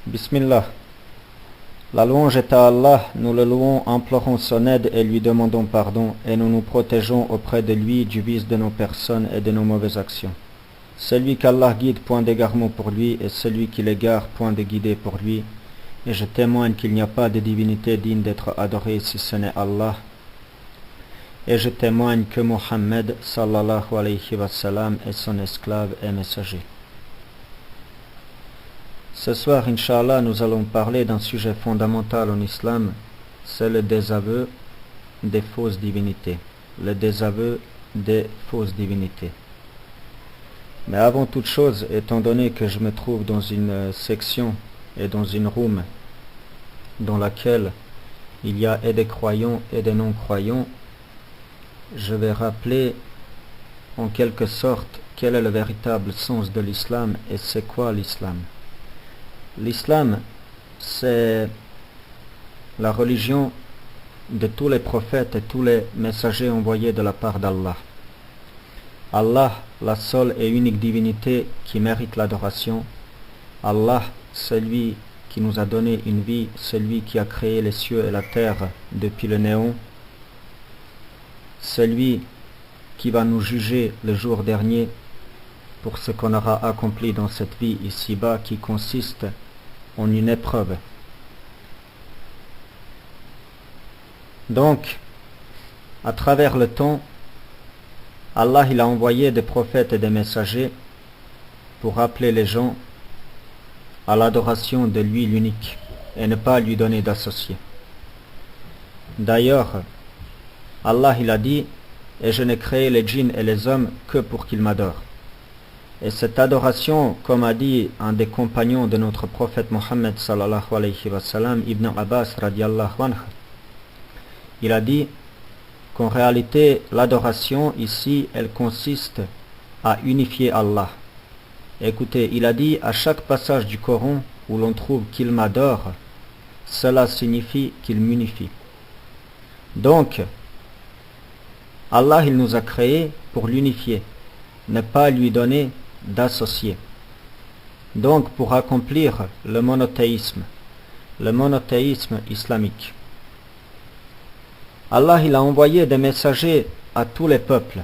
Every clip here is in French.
Bismillah. La louange est à Allah, nous le louons, implorons son aide et lui demandons pardon, et nous nous protégeons auprès de lui du vice de nos personnes et de nos mauvaises actions. Celui qu'Allah guide, point d'égarement pour lui, et celui qui l'égare, point de guider pour lui. Et je témoigne qu'il n'y a pas de divinité digne d'être adorée si ce n'est Allah. Et je témoigne que Mohammed sallallahu alayhi wa sallam est son esclave et messager. Ce soir, Inch'Allah, nous allons parler d'un sujet fondamental en islam, c'est le désaveu des fausses divinités. Le désaveu des fausses divinités. Mais avant toute chose, étant donné que je me trouve dans une section et dans une room dans laquelle il y a et des croyants et des non-croyants, je vais rappeler en quelque sorte quel est le véritable sens de l'islam et c'est quoi l'islam. L'islam, c'est la religion de tous les prophètes et tous les messagers envoyés de la part d'Allah. Allah, la seule et unique divinité qui mérite l'adoration. Allah, celui qui nous a donné une vie, celui qui a créé les cieux et la terre depuis le néant. Celui qui va nous juger le jour dernier pour ce qu'on aura accompli dans cette vie ici-bas qui consiste en une épreuve. Donc, à travers le temps, Allah il a envoyé des prophètes et des messagers pour appeler les gens à l'adoration de lui l'unique et ne pas lui donner d'associés. D'ailleurs, Allah il a dit « Et je n'ai créé les djinns et les hommes que pour qu'ils m'adorent ». Et cette adoration, comme a dit un des compagnons de notre prophète Mohammed sallallahu alayhi wa sallam, Ibn Abbas radiallahu anhu, il a dit qu'en réalité l'adoration ici, elle consiste à unifier Allah. Écoutez, il a dit à chaque passage du Coran où l'on trouve qu'il m'adore, cela signifie qu'il m'unifie. Donc, Allah il nous a créés pour l'unifier, ne pas lui donner d'associés. Donc pour accomplir le monothéisme islamique. Allah il a envoyé des messagers à tous les peuples,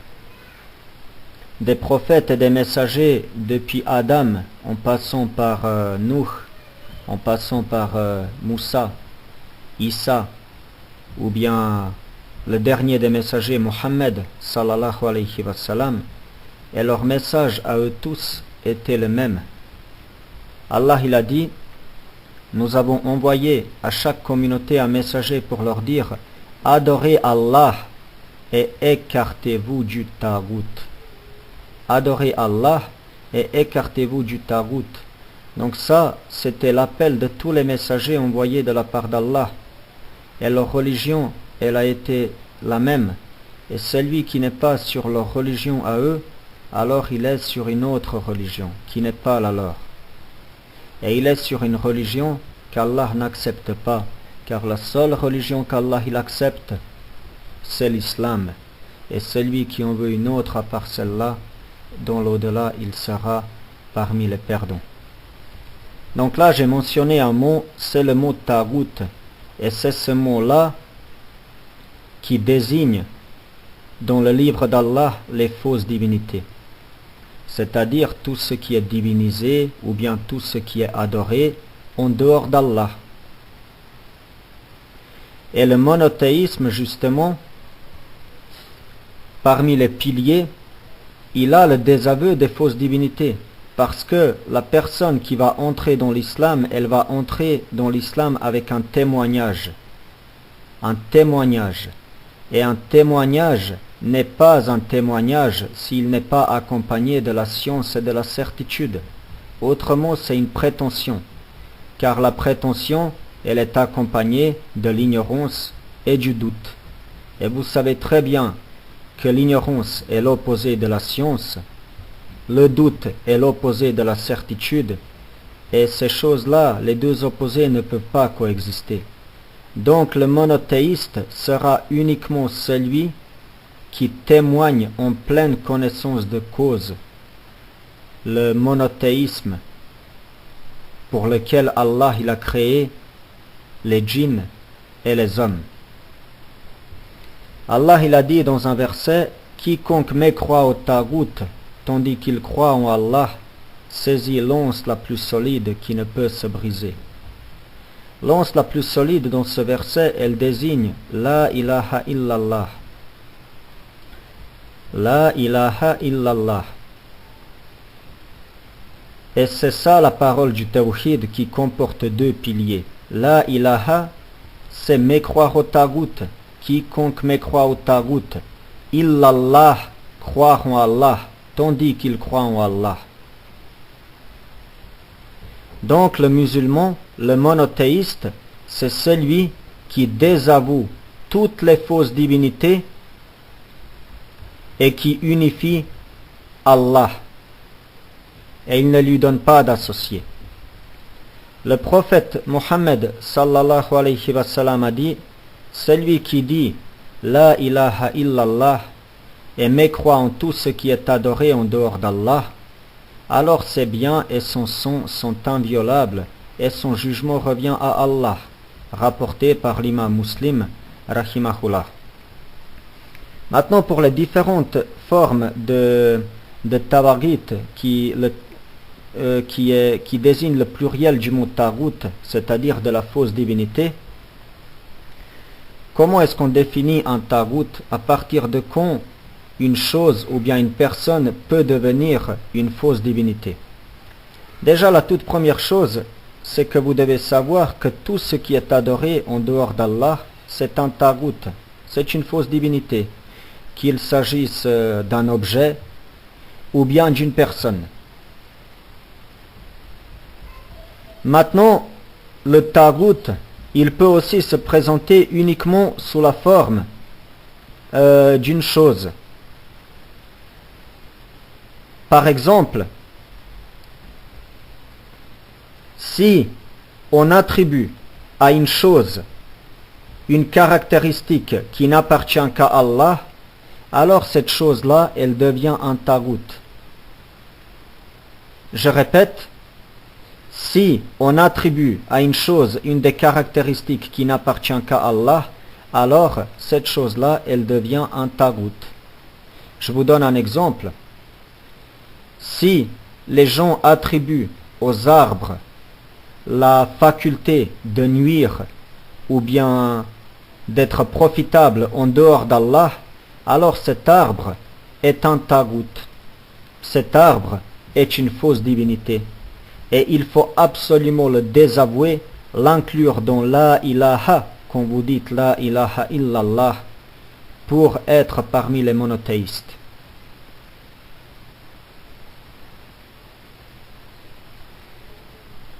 des prophètes et des messagers depuis Adam, en passant par Nuh, en passant par Moussa, Isa, ou bien le dernier des messagers, Mohammed sallallahu alayhi wa sallam, et leur message à eux tous était le même. Allah il a dit, nous avons envoyé à chaque communauté un messager pour leur dire, adorez Allah et écartez-vous du taghut. Adorez Allah et écartez-vous du taghut. Donc ça, c'était l'appel de tous les messagers envoyés de la part d'Allah. Et leur religion, elle a été la même. Et celui qui n'est pas sur leur religion à eux, alors il est sur une autre religion, qui n'est pas la leur. Et il est sur une religion qu'Allah n'accepte pas, car la seule religion qu'Allah il accepte, c'est l'islam. Et celui qui en veut une autre à part celle-là, dans l'au-delà, il sera parmi les perdants. Donc là, j'ai mentionné un mot, c'est le mot taghut. Et c'est ce mot-là qui désigne dans le livre d'Allah les fausses divinités. C'est-à-dire tout ce qui est divinisé ou bien tout ce qui est adoré en dehors d'Allah. Et le monothéisme, justement, parmi les piliers, il a le désaveu des fausses divinités. Parce que la personne qui va entrer dans l'islam, elle va entrer dans l'islam avec un témoignage. Un témoignage. Et un témoignage n'est pas un témoignage s'il n'est pas accompagné de la science et de la certitude. Autrement, c'est une prétention. Car la prétention, elle est accompagnée de l'ignorance et du doute. Et vous savez très bien que l'ignorance est l'opposé de la science, le doute est l'opposé de la certitude, et ces choses-là, les deux opposés ne peuvent pas coexister. Donc le monothéiste sera uniquement celui qui témoigne en pleine connaissance de cause. Le monothéisme pour lequel Allah il a créé les djinns et les hommes. Allah il a dit dans un verset: quiconque mécroit au tagout tandis qu'il croit en Allah saisit l'once la plus solide qui ne peut se briser. L'once la plus solide dans ce verset, elle désigne La ilaha illallah. La ilaha illallah. Et c'est ça la parole du tawhid qui comporte deux piliers. La ilaha, c'est mécroire au tagout. Quiconque mécroit au tagout. Illallah, croire en Allah, tandis qu'il croit en Allah. Donc le musulman, le monothéiste, c'est celui qui désavoue toutes les fausses divinités et qui unifie Allah. Et il ne lui donne pas d'associé. Le prophète Mohammed sallallahu alayhi wa sallam a dit: celui qui dit La ilaha illallah et mécroit en tout ce qui est adoré en dehors d'Allah, alors ses biens et son sang sont inviolables et son jugement revient à Allah. Rapporté par l'imam Muslim rahimahullah. Maintenant, pour les différentes formes de tawaghit qui désigne le pluriel du mot tagout, c'est-à-dire de la fausse divinité, comment est-ce qu'on définit un tagout? À partir de quand une chose ou bien une personne peut devenir une fausse divinité? Déjà, la toute première chose, c'est que vous devez savoir que tout ce qui est adoré en dehors d'Allah, c'est un tagout, c'est une fausse divinité, qu'il s'agisse d'un objet ou bien d'une personne. Maintenant, le tagout, il peut aussi se présenter uniquement sous la forme d'une chose. Par exemple, si on attribue à une chose une caractéristique qui n'appartient qu'à Allah, alors cette chose-là, elle devient un tagout. Je répète, si on attribue à une chose une des caractéristiques qui n'appartient qu'à Allah, alors cette chose-là, elle devient un tagout. Je vous donne un exemple. Si les gens attribuent aux arbres la faculté de nuire ou bien d'être profitable en dehors d'Allah, alors cet arbre est un tagout. Cet arbre est une fausse divinité. Et il faut absolument le désavouer, l'inclure dans la ilaha, quand vous dites la ilaha illallah, pour être parmi les monothéistes.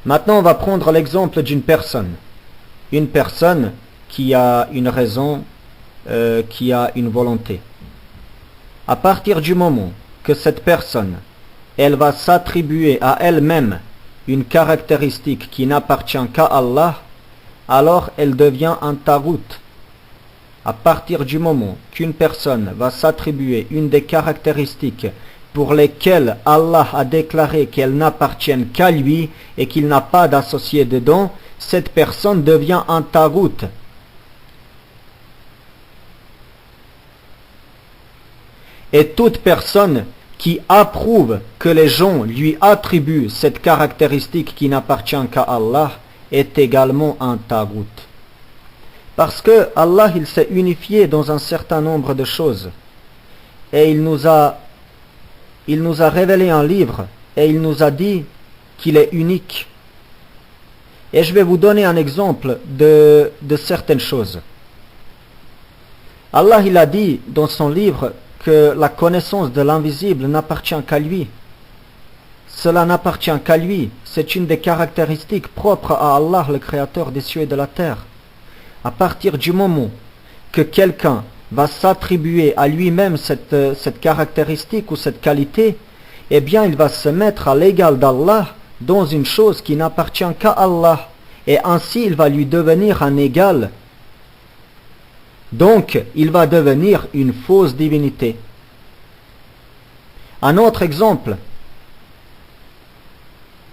Maintenant, on va prendre l'exemple d'une personne. Une personne qui a une raison, qui a une volonté. À partir du moment que cette personne, elle va s'attribuer à elle-même une caractéristique qui n'appartient qu'à Allah, alors elle devient un tagout. À partir du moment qu'une personne va s'attribuer une des caractéristiques pour lesquelles Allah a déclaré qu'elles n'appartiennent qu'à lui et qu'il n'a pas d'associé dedans, cette personne devient un tagout. Et toute personne qui approuve que les gens lui attribuent cette caractéristique qui n'appartient qu'à Allah est également un tagout. Parce que Allah, il s'est unifié dans un certain nombre de choses. Et il nous a révélé un livre et il nous a dit qu'il est unique. Et je vais vous donner un exemple de certaines choses. Allah, il a dit dans son livre que la connaissance de l'invisible n'appartient qu'à lui. Cela n'appartient qu'à lui. C'est une des caractéristiques propres à Allah, le créateur des cieux et de la terre. À partir du moment que quelqu'un va s'attribuer à lui-même cette caractéristique ou cette qualité, eh bien il va se mettre à l'égal d'Allah dans une chose qui n'appartient qu'à Allah. Et ainsi il va lui devenir un égal. Donc, il va devenir une fausse divinité. Un autre exemple.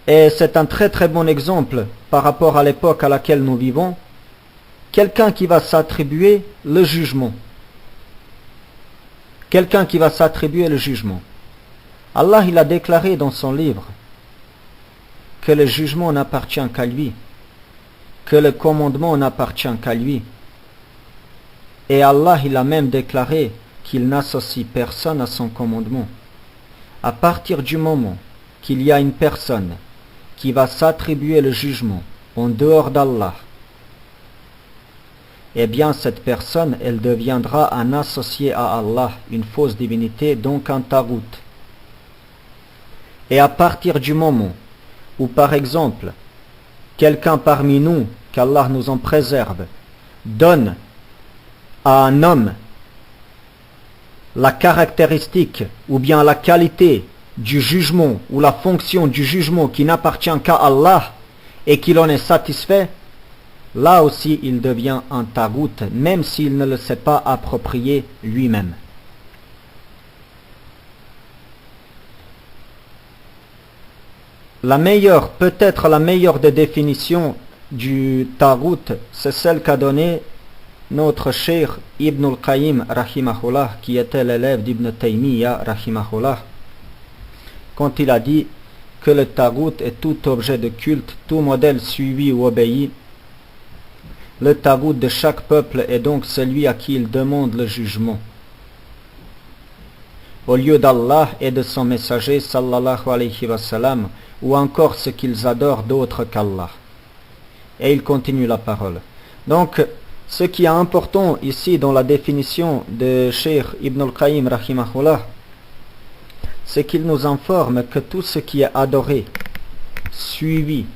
Et c'est un très très bon exemple par rapport à l'époque à laquelle nous vivons. Quelqu'un qui va s'attribuer le jugement. Quelqu'un qui va s'attribuer le jugement. Allah, il a déclaré dans son livre que le jugement n'appartient qu'à lui, que le commandement n'appartient qu'à lui. Et Allah, il a même déclaré qu'il n'associe personne à son commandement. À partir du moment qu'il y a une personne qui va s'attribuer le jugement en dehors d'Allah, eh bien cette personne, elle deviendra un associé à Allah, une fausse divinité, donc un tarout. Et à partir du moment où, par exemple, quelqu'un parmi nous, qu'Allah nous en préserve, donne à un homme la caractéristique ou bien la qualité du jugement ou la fonction du jugement qui n'appartient qu'à Allah et qu'il en est satisfait, là aussi il devient un tarout, même s'il ne le sait pas approprier lui-même. La meilleure, peut-être la meilleure des définitions du tarout, c'est celle qu'a donnée notre cheikh Ibn al-Qayyim rahimahullah, qui était l'élève d'Ibn Taymiyyah rahimahullah, quand il a dit que le tarout est tout objet de culte, tout modèle suivi ou obéi. Le tarout de chaque peuple est donc celui à qui il demande le jugement, au lieu d'Allah et de son messager sallallahu alayhi wa sallam, ou encore ce qu'ils adorent d'autre qu'Allah. Et il continue la parole. Donc, ce qui est important ici dans la définition de Cheikh Ibn al-Qayyim rahimahullah, c'est qu'il nous informe que tout ce qui est adoré, suivi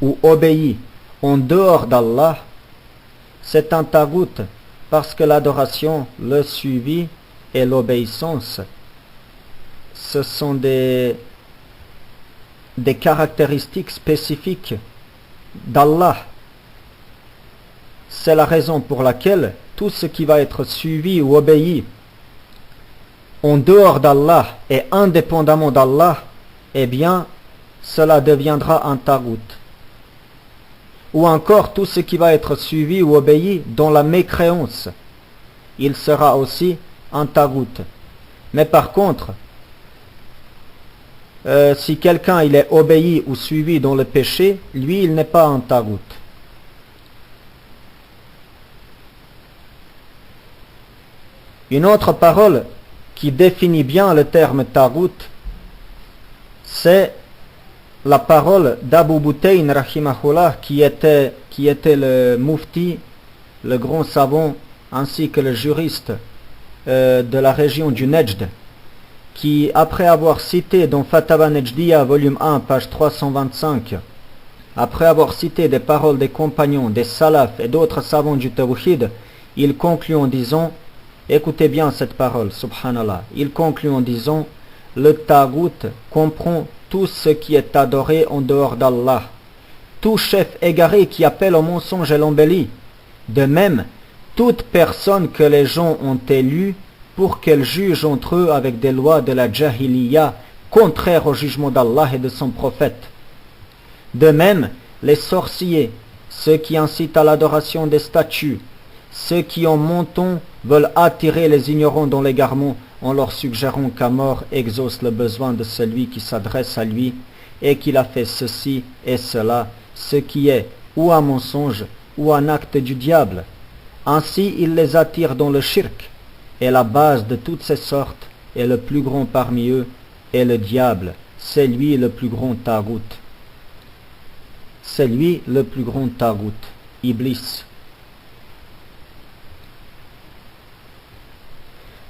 ou obéi en dehors d'Allah, c'est un tarout, parce que l'adoration, le suivi et l'obéissance, ce sont des caractéristiques spécifiques d'Allah. C'est la raison pour laquelle tout ce qui va être suivi ou obéi en dehors d'Allah et indépendamment d'Allah, eh bien, cela deviendra un tarout. Ou encore tout ce qui va être suivi ou obéi dans la mécréance, il sera aussi un tarout. Mais par contre, si quelqu'un il est obéi ou suivi dans le péché, lui il n'est pas un tarout. Une autre parole qui définit bien le terme tarout, c'est la parole d'Abu Butayn rahimahullah, qui était le mufti, le grand savant, ainsi que le juriste de la région du Nejd, qui, après avoir cité dans Fatawa Nejdiya, volume 1, page 325, après avoir cité des paroles des compagnons, des salafs et d'autres savants du tawhid, il conclut en disant, écoutez bien cette parole, subhanallah, il conclut en disant, le tarout comprend tout ce qui est adoré en dehors d'Allah, tout chef égaré qui appelle au mensonge et l'embellie, de même, toute personne que les gens ont élue pour qu'elle juge entre eux avec des lois de la jahiliya, contraires au jugement d'Allah et de son prophète. De même, les sorciers, ceux qui incitent à l'adoration des statues, ceux qui en menton veulent attirer les ignorants dans l'égarement en leur suggérant qu'à mort exauce le besoin de celui qui s'adresse à lui et qu'il a fait ceci et cela, ce qui est ou un mensonge ou un acte du diable. Ainsi il les attire dans le shirk, et la base de toutes ces sortes, et le plus grand parmi eux est le diable, c'est lui le plus grand tarout. C'est lui le plus grand tarout, Iblis.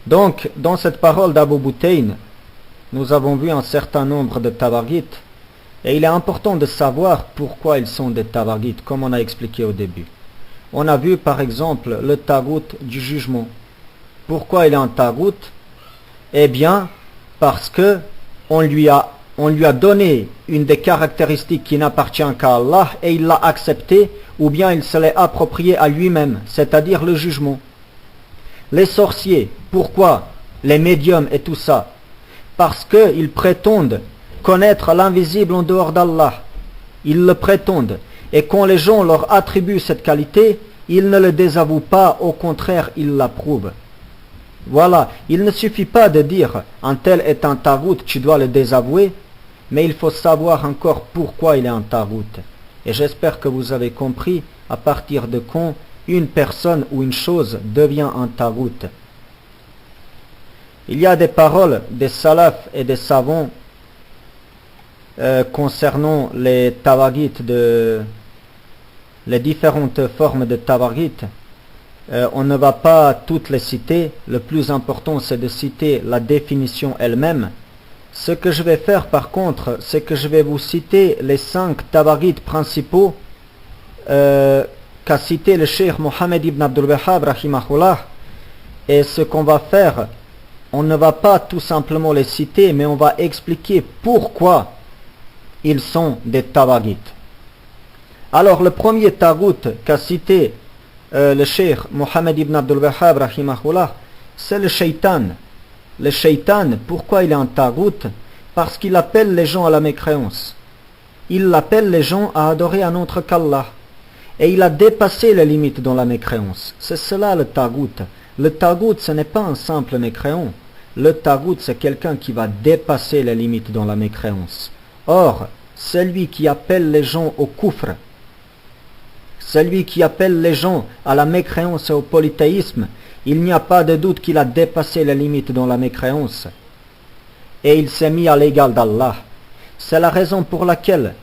Donc, dans cette parole d'Abu Butayn, nous avons vu un certain nombre de tawaghit, et il est important de savoir pourquoi ils sont des tawaghit, comme on a expliqué au début. On a vu par exemple le tarout du jugement. Pourquoi il est un tarout? Eh bien, parce que on lui a donné une des caractéristiques qui n'appartient qu'à Allah et il l'a accepté, ou bien il se l'est approprié à lui-même, c'est-à-dire le jugement. Les sorciers, pourquoi? Les médiums et tout ça? Parce qu'ils prétendent connaître l'invisible en dehors d'Allah. Ils le prétendent. Et quand les gens leur attribuent cette qualité, ils ne le désavouent pas, au contraire, ils l'approuvent. Voilà, il ne suffit pas de dire un tel est un tarout, tu dois le désavouer, mais il faut savoir encore pourquoi il est un tarout. Et j'espère que vous avez compris à partir de quand une personne ou une chose devient un tarout. Il y a des paroles des salafs et des savants concernant les tawaghit, les différentes formes de tawaghit. On ne va pas toutes les citer. Le plus important, c'est de citer la définition elle-même. Ce que je vais faire par contre, c'est que je vais vous citer les 5 tawaghit principaux qu'a cité le cheikh Mohammed ibn Abdul Wahhab rahimahullah. Et ce qu'on va faire, on ne va pas tout simplement les citer, mais on va expliquer pourquoi ils sont des tawaghit. Alors le premier tarout qu'a cité le cheikh Mohammed ibn Abdul Wahhab rahimahullah, c'est le shaitan. Le shaitan, pourquoi il est un tarout? Parce qu'il appelle les gens à la mécréance. Il appelle les gens à adorer un autre qu'Allah. Et il a dépassé les limites dans la mécréance. C'est cela le tarout. Le tarout, ce n'est pas un simple mécréant. Le tarout, c'est quelqu'un qui va dépasser les limites dans la mécréance. Or, celui qui appelle les gens au kufr, celui qui appelle les gens à la mécréance et au polythéisme, il n'y a pas de doute qu'il a dépassé les limites dans la mécréance. Et il s'est mis à l'égal d'Allah. C'est la raison pour laquelle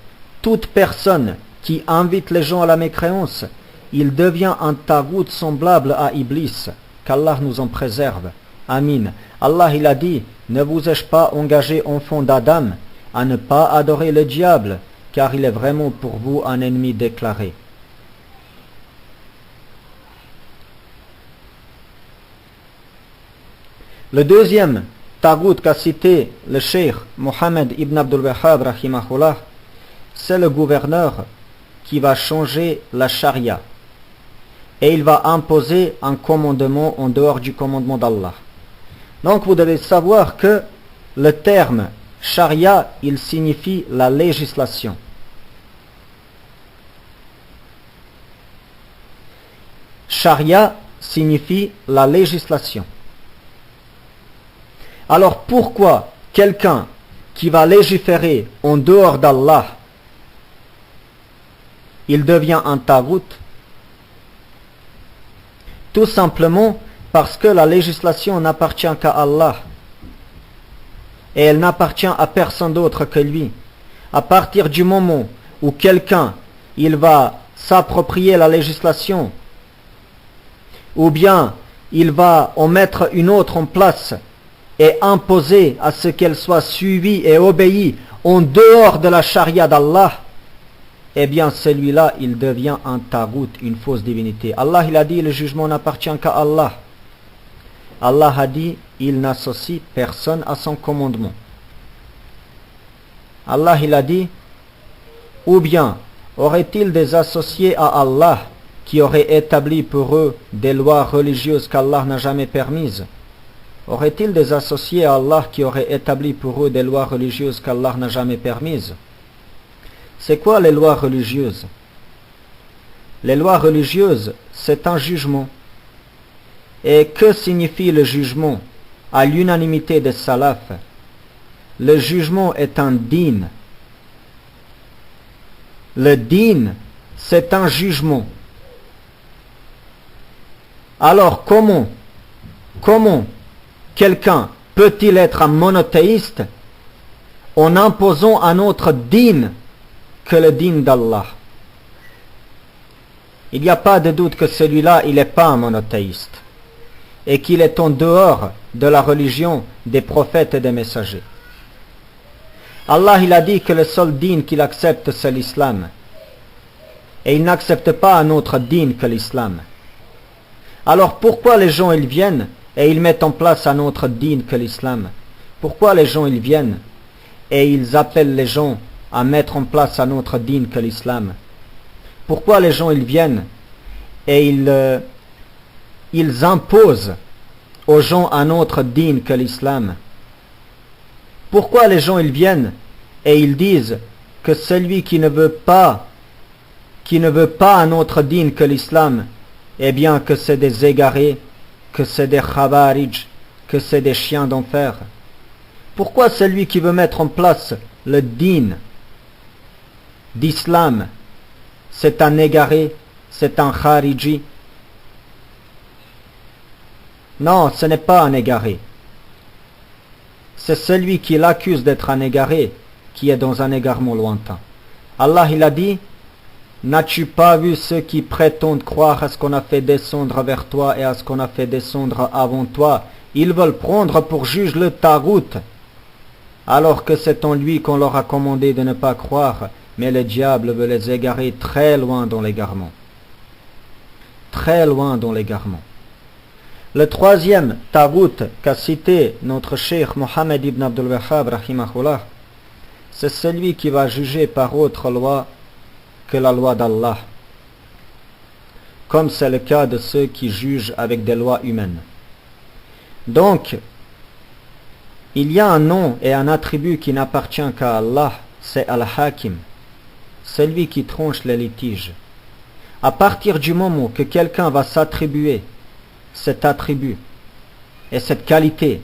toute personne qui invite les gens à la mécréance, il devient un tarout semblable à Iblis. Qu'Allah nous en préserve. Amin. Allah il a dit, ne vous ai-je pas engagé, enfants d'Adam, à ne pas adorer le diable, car il est vraiment pour vous un ennemi déclaré. Le deuxième tarout qu'a cité le cheikh Mohammed ibn Abdul Wahhab rahimahullah, c'est le gouverneur qui va changer la charia. Et il va imposer un commandement en dehors du commandement d'Allah. Donc vous devez savoir que le terme charia, il signifie la législation. Charia signifie la législation. Alors pourquoi quelqu'un qui va légiférer en dehors d'Allah, il devient un tarout? Tout simplement parce que la législation n'appartient qu'à Allah. Et elle n'appartient à personne d'autre que lui. À partir du moment où quelqu'un, il va s'approprier la législation, ou bien il va en mettre une autre en place, et imposer à ce qu'elle soit suivie et obéie en dehors de la charia d'Allah, eh bien celui-là, il devient un tarout, une fausse divinité. Allah, il a dit, le jugement n'appartient qu'à Allah. Allah a dit, il n'associe personne à son commandement. Allah, il a dit, ou bien aurait-il des associés à Allah qui auraient établi pour eux des lois religieuses qu'Allah n'a jamais permises? Aurait-il des associés à Allah qui auraient établi pour eux des lois religieuses qu'Allah n'a jamais permises? C'est quoi les lois religieuses? Les lois religieuses, c'est un jugement. Et que signifie le jugement? À l'unanimité des salafs, le jugement est un din. Le din, c'est un jugement. Alors comment quelqu'un peut-il être un monothéiste en imposant un autre din que le din d'Allah? Il n'y a pas de doute que celui-là, il n'est pas un monothéiste et qu'il est en dehors de la religion des prophètes et des messagers. Allah, il a dit que le seul din qu'il accepte, c'est l'islam. Et il n'accepte pas un autre din que l'islam. Alors pourquoi les gens, ils viennent et ils mettent en place un autre din que l'islam? Pourquoi les gens, ils viennent et ils appellent les gens à mettre en place un autre din que l'islam? Pourquoi les gens, ils viennent et ils imposent aux gens un autre din que l'islam? Pourquoi les gens, ils viennent et ils disent que celui qui ne veut pas un autre dîne que l'islam, eh bien que c'est des égarés, que c'est des khawarij, que c'est des chiens d'enfer. Pourquoi celui qui veut mettre en place le dîne d'islam, c'est un égaré, c'est un khariji? Non, ce n'est pas un égaré. C'est celui qui l'accuse d'être un égaré qui est dans un égarement lointain. Allah il a dit: n'as-tu pas vu ceux qui prétendent croire à ce qu'on a fait descendre vers toi et à ce qu'on a fait descendre avant toi? Ils veulent prendre pour juge le Tarout, alors que c'est en lui qu'on leur a commandé de ne pas croire, mais le diable veut les égarer très loin dans l'égarement. Très loin dans l'égarement. Le troisième Tarout qu'a cité notre cheikh Mohammed ibn Abdul Wahhab rahimahullah, c'est celui qui va juger par autre loi que la loi d'Allah, comme c'est le cas de ceux qui jugent avec des lois humaines. Donc, il y a un nom et un attribut qui n'appartient qu'à Allah, c'est Al-Hakim, celui qui tranche les litiges. À partir du moment que quelqu'un va s'attribuer cet attribut et cette qualité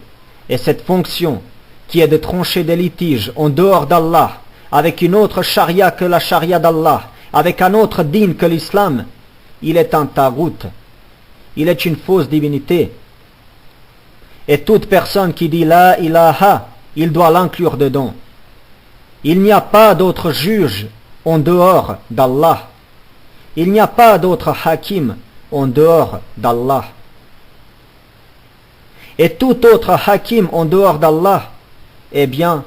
et cette fonction qui est de trancher des litiges en dehors d'Allah, avec une autre charia que la charia d'Allah, avec un autre dîne que l'islam, il est un tarout, il est une fausse divinité. Et toute personne qui dit la ilaha, il doit l'inclure dedans. Il n'y a pas d'autre juge en dehors d'Allah. Il n'y a pas d'autre hakim en dehors d'Allah. Et tout autre hakim en dehors d'Allah, eh bien,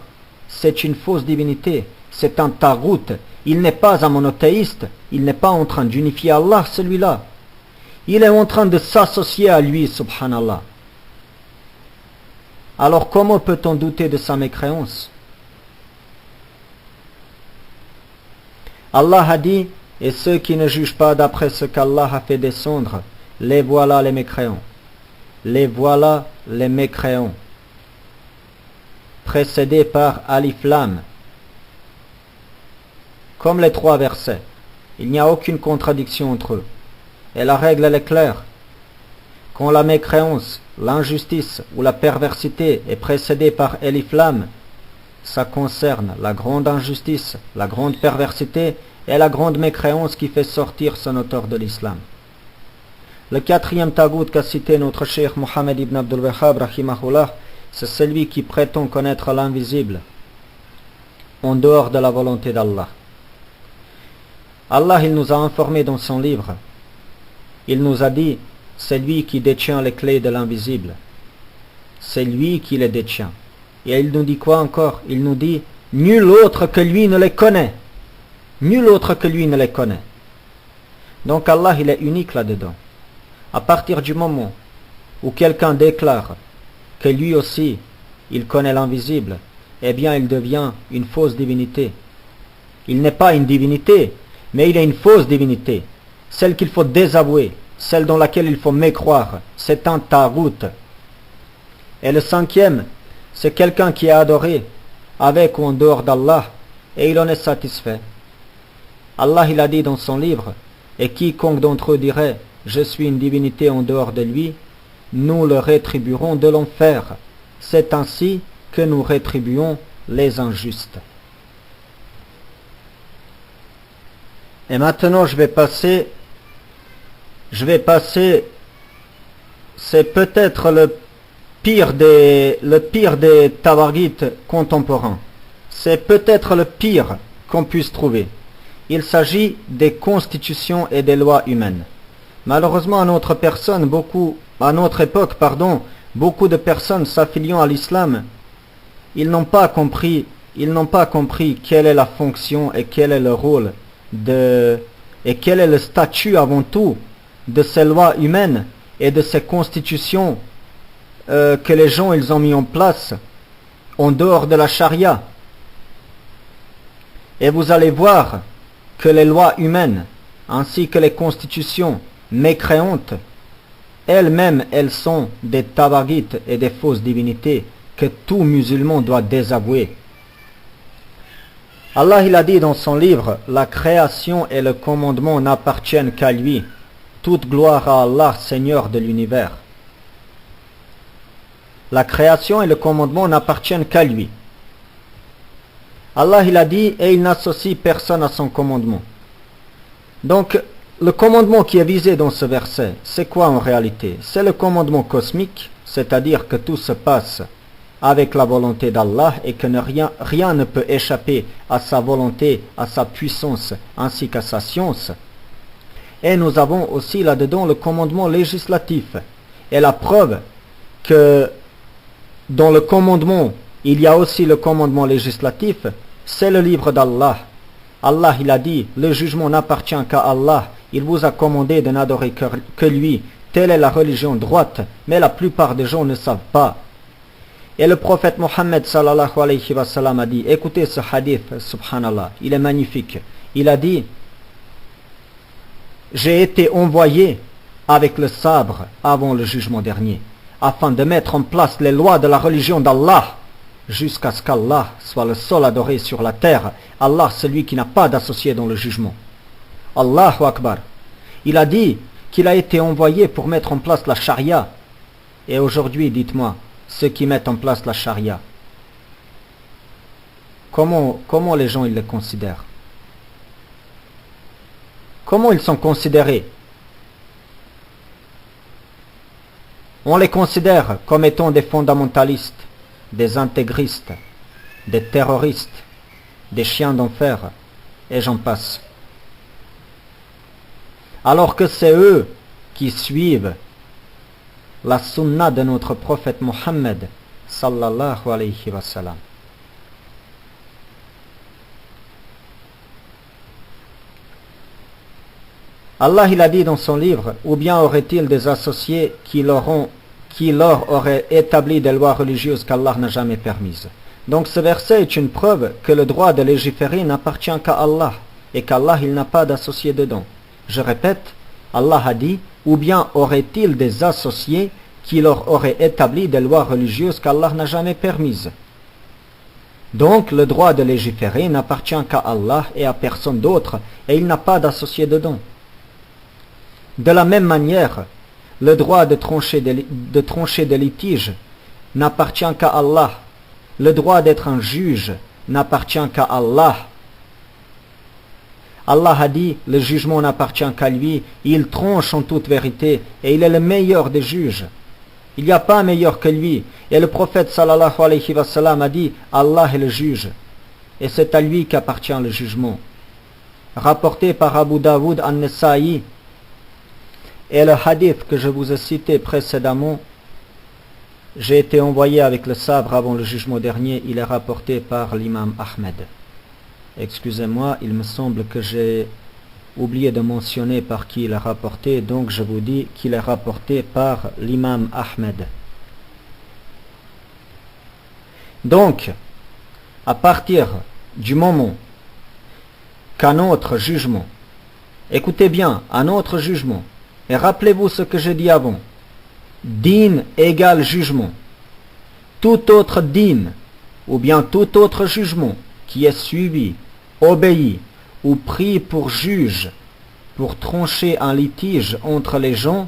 c'est une fausse divinité, c'est un tarout. Il n'est pas un monothéiste, il n'est pas en train d'unifier Allah, celui-là. Il est en train de s'associer à lui, subhanallah. Alors comment peut-on douter de sa mécréance? Allah a dit: et ceux qui ne jugent pas d'après ce qu'Allah a fait descendre, les voilà les mécréants. Les voilà les mécréants. Précédé par Alif Lam. Comme les trois versets, il n'y a aucune contradiction entre eux. Et la règle elle est claire. Quand la mécréance, l'injustice ou la perversité est précédée par Alif Lam, ça concerne la grande injustice, la grande perversité et la grande mécréance qui fait sortir son auteur de l'islam. Le quatrième tagout qu'a cité notre cheikh Mohammed ibn Abdul Wahhab rahimahullah, c'est celui qui prétend connaître l'invisible en dehors de la volonté d'Allah. Allah il nous a informé dans son livre. Il nous a dit: c'est lui qui détient les clés de l'invisible. C'est lui qui les détient. Et il nous dit quoi encore? Il nous dit: nul autre que lui ne les connaît. Nul autre que lui ne les connaît. Donc Allah il est unique là-dedans. À partir du moment où quelqu'un déclare que lui aussi il connaît l'invisible, eh bien il devient une fausse divinité. Il n'est pas une divinité, mais il est une fausse divinité, celle qu'il faut désavouer, celle dans laquelle il faut mécroire. C'est un tarout. Et le cinquième, c'est quelqu'un qui est adoré avec ou en dehors d'Allah et il en est satisfait. Allah il a dit dans son livre: et quiconque d'entre eux dirait: je suis une divinité en dehors de lui, nous le rétribuerons de l'enfer. C'est ainsi que nous rétribuons les injustes. Et maintenant je vais passer, c'est peut-être le pire des tawarghites contemporains. C'est peut-être le pire qu'on puisse trouver. Il s'agit des constitutions et des lois humaines. Malheureusement, à notre époque, beaucoup de personnes s'affiliant à l'islam, ils n'ont pas compris quelle est la fonction et quel est le rôle et quel est le statut avant tout de ces lois humaines et de ces constitutions que les gens ils ont mis en place en dehors de la charia. Et vous allez voir que les lois humaines ainsi que les constitutions mécréantes, elles-mêmes, elles sont des tawarghites et des fausses divinités que tout musulman doit désavouer. Allah il a dit dans son livre, la création et le commandement n'appartiennent qu'à lui. Toute gloire à Allah, Seigneur de l'univers. La création et le commandement n'appartiennent qu'à lui. Allah il a dit, et il n'associe personne à son commandement. Donc, le commandement qui est visé dans ce verset, c'est quoi en réalité? C'est le commandement cosmique, c'est-à-dire que tout se passe avec la volonté d'Allah et que rien ne peut échapper à sa volonté, à sa puissance, ainsi qu'à sa science. Et nous avons aussi là-dedans le commandement législatif. Et la preuve que dans le commandement, il y a aussi le commandement législatif, c'est le livre d'Allah. Allah il a dit, le jugement n'appartient qu'à Allah, il vous a commandé de n'adorer que lui. Telle est la religion droite, mais la plupart des gens ne savent pas. Et le prophète Mohammed sallallahu alayhi wa sallam a dit, écoutez ce hadith, subhanallah, il est magnifique. Il a dit, j'ai été envoyé avec le sabre avant le jugement dernier, afin de mettre en place les lois de la religion d'Allah, jusqu'à ce qu'Allah soit le seul adoré sur la terre. Allah, celui qui n'a pas d'associé dans le jugement. Allahu Akbar. Il a dit qu'il a été envoyé pour mettre en place la charia. Et aujourd'hui, dites-moi, ceux qui mettent en place la charia, comment les gens ils le considèrent? Comment ils sont considérés? On les considère comme étant des fondamentalistes, des intégristes, des terroristes, des chiens d'enfer, et j'en passe. Alors que c'est eux qui suivent la sunna de notre prophète Mohammed sallallahu alayhi wa sallam. Allah il a dit dans son livre, ou bien aurait-il des associés qui leur auraient établi des lois religieuses qu'Allah n'a jamais permises. Donc ce verset est une preuve que le droit de légiférer n'appartient qu'à Allah et qu'Allah il n'a pas d'associés dedans. Je répète, Allah a dit, ou bien aurait-il des associés qui leur auraient établi des lois religieuses qu'Allah n'a jamais permises. Donc le droit de légiférer n'appartient qu'à Allah et à personne d'autre, et il n'a pas d'associés dedans. De la même manière, le droit de trancher des litiges n'appartient qu'à Allah. Le droit d'être un juge n'appartient qu'à Allah. Allah a dit, le jugement n'appartient qu'à lui, il tranche en toute vérité, et il est le meilleur des juges. Il n'y a pas meilleur que lui. Et le prophète sallallahu alayhi wa sallam a dit, Allah est le juge, et c'est à lui qu'appartient le jugement. Rapporté par Abu Daoud an-Nasa'i, et le hadith que je vous ai cité précédemment, j'ai été envoyé avec le sabre avant le jugement dernier, il est rapporté par l'imam Ahmed. Excusez-moi, il me semble que j'ai oublié de mentionner par qui il est rapporté, donc je vous dis qu'il est rapporté par l'imam Ahmed. Donc, à partir du moment qu'un autre jugement, écoutez bien, un autre jugement, et rappelez-vous ce que j'ai dit avant, din égale jugement. Tout autre din, ou bien tout autre jugement qui est suivi, obéi ou pris pour juge pour trancher un litige entre les gens,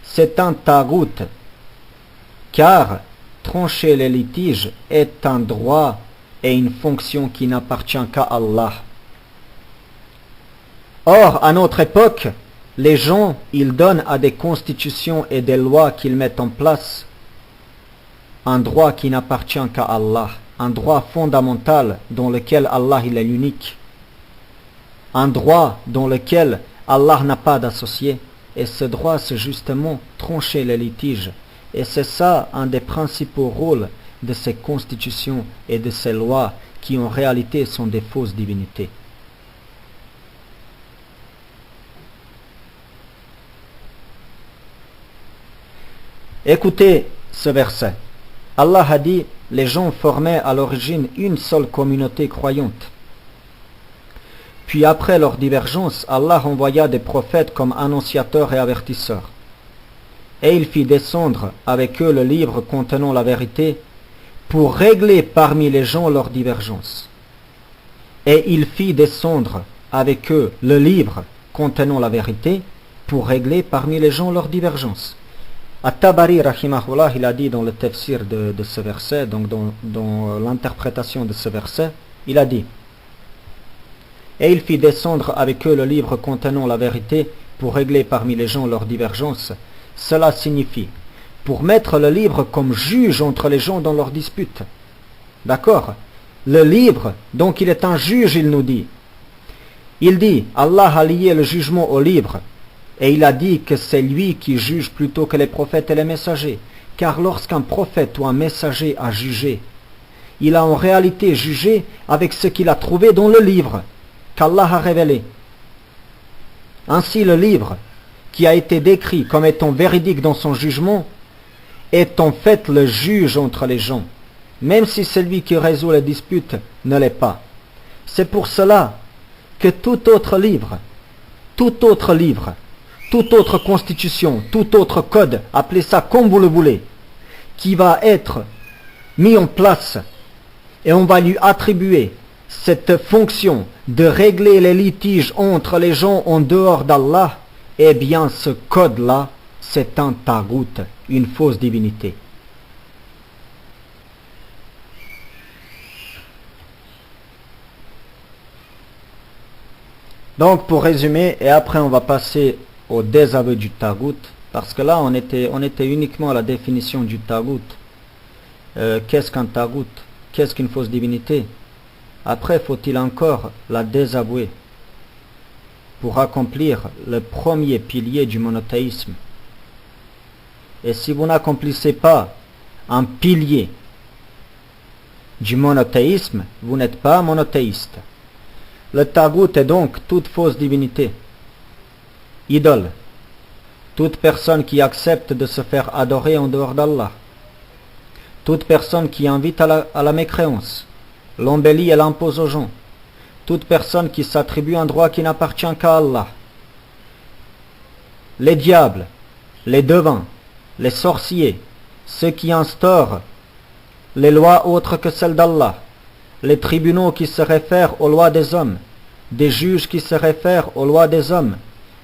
c'est un tagout, car trancher les litiges est un droit et une fonction qui n'appartient qu'à Allah. Or, à notre époque, les gens, ils donnent à des constitutions et des lois qu'ils mettent en place un droit qui n'appartient qu'à Allah, un droit fondamental dans lequel Allah il est l'unique, un droit dans lequel Allah n'a pas d'associé, et ce droit c'est justement trancher les litiges, et c'est ça un des principaux rôles de ces constitutions et de ces lois qui en réalité sont des fausses divinités. Écoutez ce verset. Allah a dit, les gens formaient à l'origine une seule communauté croyante. Puis après leur divergence, Allah envoya des prophètes comme annonciateurs et avertisseurs. Et il fit descendre avec eux le livre contenant la vérité pour régler parmi les gens leurs divergences. Et il fit descendre avec eux le livre contenant la vérité pour régler parmi les gens leurs divergences. At-Tabari, rahimahullah, il a dit dans le tafsir de ce verset, donc dans l'interprétation de ce verset, il a dit: et il fit descendre avec eux le livre contenant la vérité pour régler parmi les gens leurs divergences. Cela signifie pour mettre le livre comme juge entre les gens dans leurs disputes. D'accord? Le livre, donc il est un juge, il nous dit. Il dit, Allah a lié le jugement au livre, et il a dit que c'est lui qui juge plutôt que les prophètes et les messagers. Car lorsqu'un prophète ou un messager a jugé, il a en réalité jugé avec ce qu'il a trouvé dans le livre qu'Allah a révélé. Ainsi le livre, qui a été décrit comme étant véridique dans son jugement, est en fait le juge entre les gens, même si celui qui résout les disputes ne l'est pas. C'est pour cela que tout autre livre, toute autre constitution, tout autre code, appelez ça comme vous le voulez, qui va être mis en place et on va lui attribuer cette fonction de régler les litiges entre les gens en dehors d'Allah, eh bien ce code-là, c'est un tagout, une fausse divinité. Donc pour résumer, et après on va passer au désaveu du tagout, parce que là on était uniquement à la définition du tagout. Qu'est-ce qu'un tagout? Qu'est-ce qu'une fausse divinité? Après, faut-il encore la désavouer pour accomplir le premier pilier du monothéisme? Et si vous n'accomplissez pas un pilier du monothéisme, vous n'êtes pas monothéiste. Le tagout est donc toute fausse divinité, idole, toute personne qui accepte de se faire adorer en dehors d'Allah, toute personne qui invite à la mécréance, l'embellit et l'impose aux gens, toute personne qui s'attribue un droit qui n'appartient qu'à Allah, les diables, les devins, les sorciers, ceux qui instaurent les lois autres que celles d'Allah, les tribunaux qui se réfèrent aux lois des hommes, des juges qui se réfèrent aux lois des hommes,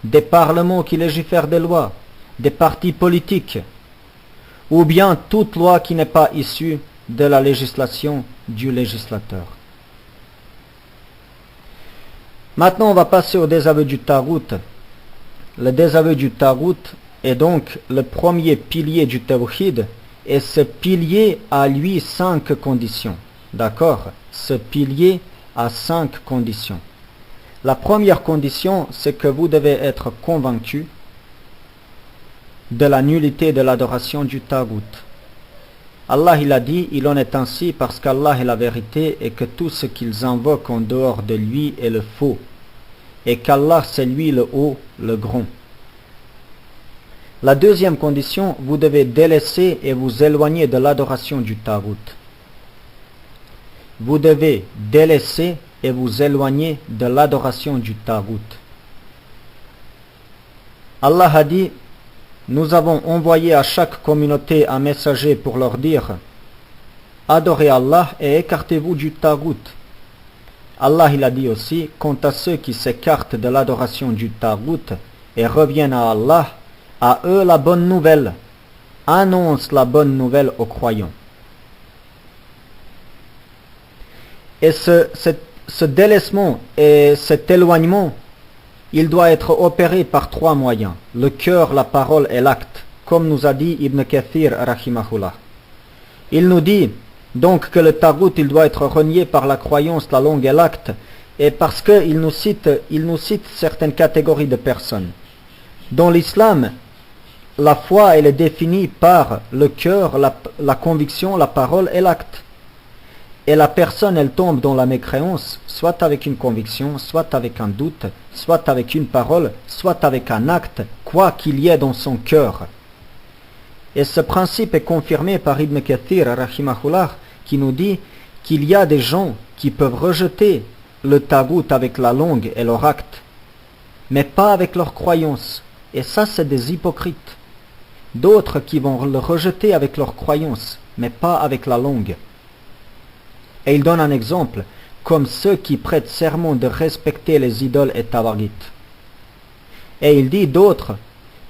des parlements qui légifèrent des lois, des partis politiques, ou bien toute loi qui n'est pas issue de la législation du législateur. Maintenant, on va passer au désaveu du tagout. Le désaveu du tagout est donc le premier pilier du tawhid, et ce pilier a lui 5 conditions. D'accord? Ce pilier a 5 conditions. La première condition, c'est que vous devez être convaincu de la nullité de l'adoration du tagout. Allah il a dit, il en est ainsi parce qu'Allah est la vérité et que tout ce qu'ils invoquent en dehors de lui est le faux, et qu'Allah c'est lui le haut, le grand. La deuxième condition, vous devez délaisser et vous éloigner de l'adoration du tagout. Vous devez délaisser et vous éloigner de l'adoration du tagout. Allah a dit, nous avons envoyé à chaque communauté un messager pour leur dire, adorez Allah et écartez-vous du tagout. Allah il a dit aussi, quant à ceux qui s'écartent de l'adoration du tagout et reviennent à Allah, à eux la bonne nouvelle, annonce la bonne nouvelle aux croyants. Et ce délaissement et cet éloignement, il doit être opéré par 3 moyens, le cœur, la parole et l'acte, comme nous a dit Ibn Kathir rahimahullah. Il nous dit donc que le tagout il doit être renié par la croyance, la langue et l'acte, et parce qu'il nous cite certaines catégories de personnes. Dans l'islam, la foi elle est définie par le cœur, la conviction, la parole et l'acte. Et la personne, elle tombe dans la mécréance, soit avec une conviction, soit avec un doute, soit avec une parole, soit avec un acte, quoi qu'il y ait dans son cœur. Et ce principe est confirmé par Ibn Kathir, rahimahullah, qui nous dit qu'il y a des gens qui peuvent rejeter le tagout avec la langue et leur acte, mais pas avec leur croyance. Et ça, c'est des hypocrites. D'autres qui vont le rejeter avec leur croyance, mais pas avec la langue. Et il donne un exemple. comme ceux qui prêtent serment de respecter les idoles et tawaghit. Et il dit d'autres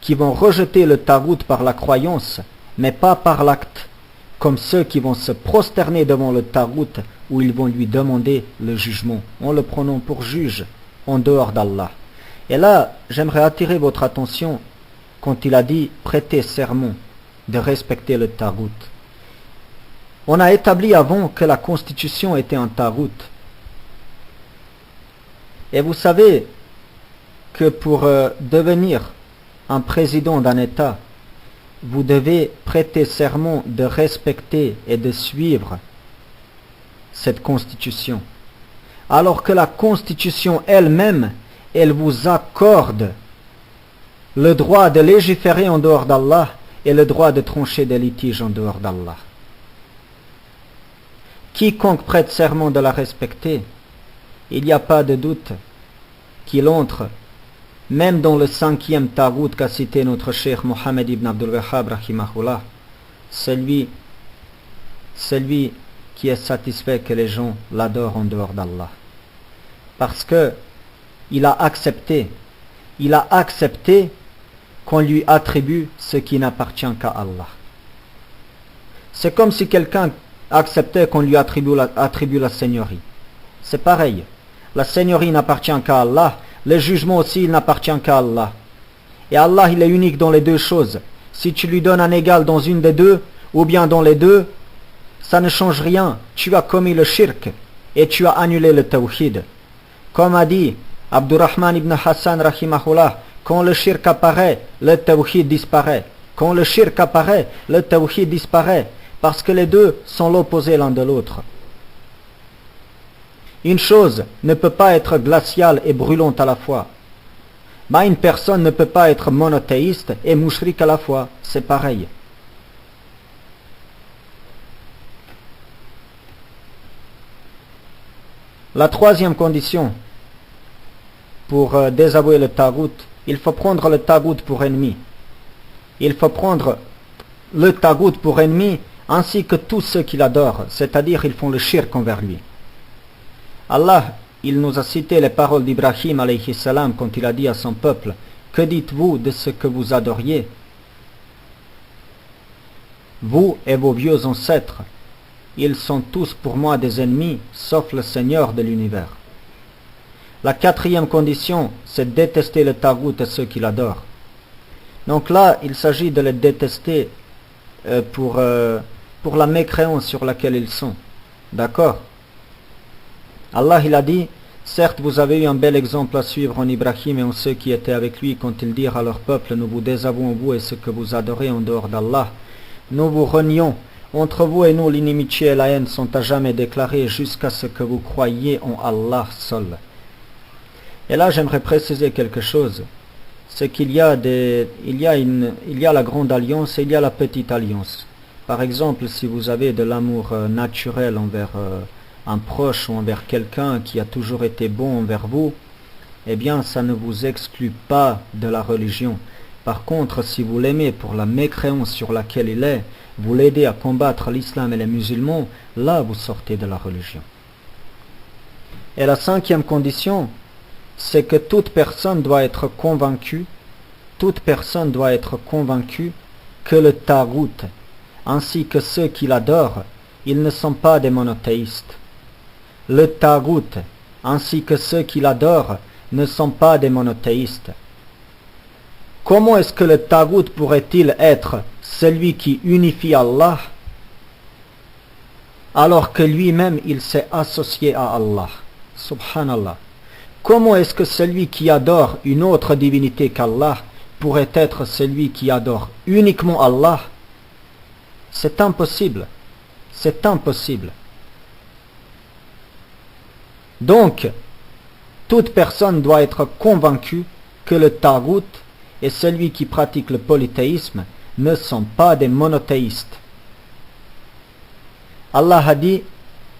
qui vont rejeter le taghut par la croyance, mais pas par l'acte, comme ceux qui vont se prosterner devant le taghut où ils vont lui demander le jugement, en le prenant pour juge en dehors d'Allah. Et là, j'aimerais attirer votre attention quand il a dit prêter serment de respecter le taghut. On a établi avant que la constitution était un taghut. Et vous savez que pour devenir un président d'un État, vous devez prêter serment de respecter et de suivre cette constitution. Alors que la constitution elle-même, elle vous accorde le droit de légiférer en dehors d'Allah et le droit de trancher des litiges en dehors d'Allah. Quiconque prête serment de la respecter, il n'y a pas de doute qu'il entre même dans le 5e taghut qu'a cité notre cheikh Mohammed ibn Abdul Wahhab rahimahullah, celui qui est satisfait que les gens l'adorent en dehors d'Allah. Parce que il a accepté qu'on lui attribue ce qui n'appartient qu'à Allah. C'est comme si quelqu'un acceptait qu'on lui attribue la seigneurie. C'est pareil. La seigneurie n'appartient qu'à Allah. Le jugement aussi, il n'appartient qu'à Allah. Et Allah, il est unique dans les deux choses. Si tu lui donnes un égal dans une des deux, ou bien dans les deux, ça ne change rien. Tu as commis le shirk et tu as annulé le tawhid. Comme a dit Abdurrahman ibn Hassan rahimahullah, quand le shirk apparaît, le tawhid disparaît. Quand le shirk apparaît, le tawhid disparaît. Parce que les deux sont l'opposé l'un de l'autre. Une chose ne peut pas être glaciale et brûlante à la fois. Mais une personne ne peut pas être monothéiste et mouchrik à la fois. C'est pareil. La troisième condition pour désavouer le taghut, il faut prendre le taghut pour ennemi. Il faut prendre le taghut pour ennemi ainsi que tous ceux qui l'adorent, c'est-à-dire ils font le shirk envers lui. Allah, il nous a cité les paroles d'Ibrahim alayhi salam quand il a dit à son peuple: que dites-vous de ce que vous adoriez? Vous et vos vieux ancêtres, ils sont tous pour moi des ennemis, sauf le Seigneur de l'univers. La quatrième condition, c'est de détester le taghut et ceux qui l'adorent. Donc là, il s'agit de les détester pour la mécréance sur laquelle ils sont. D'accord? Allah, il a dit: certes, vous avez eu un bel exemple à suivre en Ibrahim et en ceux qui étaient avec lui quand ils dirent à leur peuple: nous vous désavouons vous et ce que vous adorez en dehors d'Allah. Nous vous renions. Entre vous et nous, l'inimitié et la haine sont à jamais déclarées jusqu'à ce que vous croyiez en Allah seul. Et là, j'aimerais préciser quelque chose. C'est qu'il y a la grande alliance et il y a la petite alliance. Par exemple, si vous avez de l'amour naturel envers un proche ou envers quelqu'un qui a toujours été bon envers vous, eh bien, ça ne vous exclut pas de la religion. Par contre, si vous l'aimez pour la mécréance sur laquelle il est, vous l'aidez à combattre l'islam et les musulmans, là vous sortez de la religion. Et la cinquième condition, c'est que toute personne doit être convaincue que le taghut, ainsi que ceux qui l'adorent, ils ne sont pas des monothéistes. Le taghut, ainsi que ceux qui l'adorent, ne sont pas des monothéistes. Comment est-ce que le taghut pourrait-il être celui qui unifie Allah, alors que lui-même il s'est associé à Allah? Subhanallah. Comment est-ce que celui qui adore une autre divinité qu'Allah pourrait être celui qui adore uniquement Allah? C'est impossible. C'est impossible. Donc, toute personne doit être convaincue que le taghut et celui qui pratique le polythéisme ne sont pas des monothéistes. Allah a dit: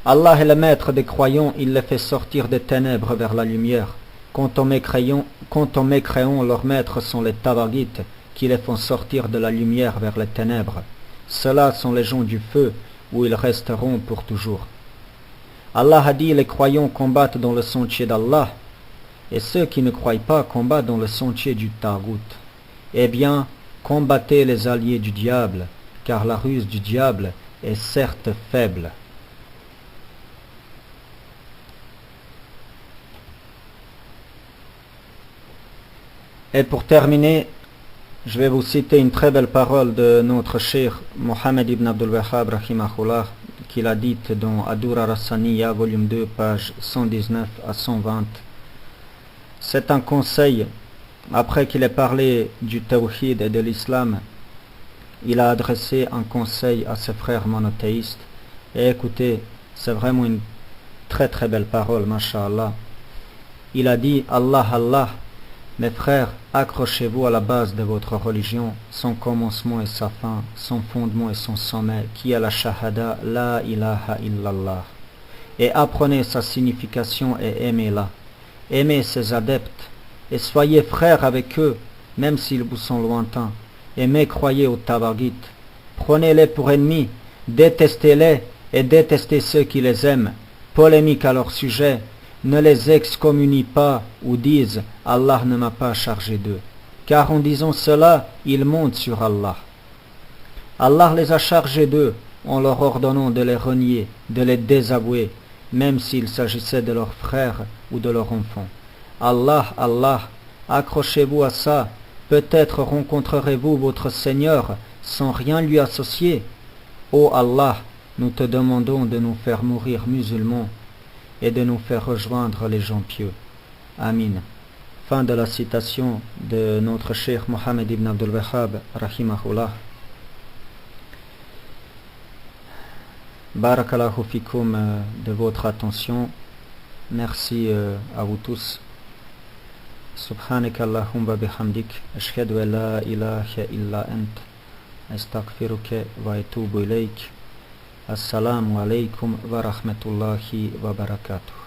Allah est le maître des croyants, il les fait sortir des ténèbres vers la lumière. Quant aux mécréants, leurs maîtres sont les tawaghites, qui les font sortir de la lumière vers les ténèbres. Ceux-là sont les gens du feu, où ils resteront pour toujours. Allah a dit les croyants combattent dans le sentier d'Allah et ceux qui ne croient pas combattent dans le sentier du Taghut. Eh bien, combattez les alliés du diable, car la ruse du diable est certes faible. Et pour terminer, je vais vous citer une très belle parole de notre cheikh Mohammed ibn Abdul Wahhab rahimahullah, qu'il a dite dans Ad-Durr Rassaniya, volume 2, page 119 à 120. C'est un conseil, après qu'il ait parlé du tawhid et de l'islam, il a adressé un conseil à ses frères monothéistes. Et écoutez, c'est vraiment une très très belle parole, masha'Allah. Il a dit: Allah, Allah, mes frères, accrochez-vous à la base de votre religion, son commencement et sa fin, son fondement et son sommet, qui est la shahada, la ilaha illallah. Et apprenez sa signification et aimez-la. Aimez ses adeptes, et soyez frères avec eux, même s'ils vous sont lointains. Aimez, croyez aux tawaghit. Prenez-les pour ennemis, détestez-les et détestez ceux qui les aiment. Polémique à leur sujet. Ne les excommunie pas ou disent « Allah ne m'a pas chargé d'eux ». Car en disant cela, ils montent sur Allah. Allah les a chargés d'eux en leur ordonnant de les renier, de les désavouer, même s'il s'agissait de leurs frères ou de leurs enfants. Allah, Allah, accrochez-vous à ça, peut-être rencontrerez-vous votre Seigneur sans rien lui associer. Ô Allah, nous te demandons de nous faire mourir musulmans et de nous faire rejoindre les gens pieux. Amin. Fin de la citation de notre cheikh Mohammed ibn Abdul Wahhab, rahimahullah. Barakallahu fikum de votre attention. Merci à vous tous. Subhanaka Allahumma bihamdik. Ashhadu an la ilaha illa ant. Astaghfiruka wa atubu ilayk. Assalamu alaikum wa rahmatullahi wa barakatuh.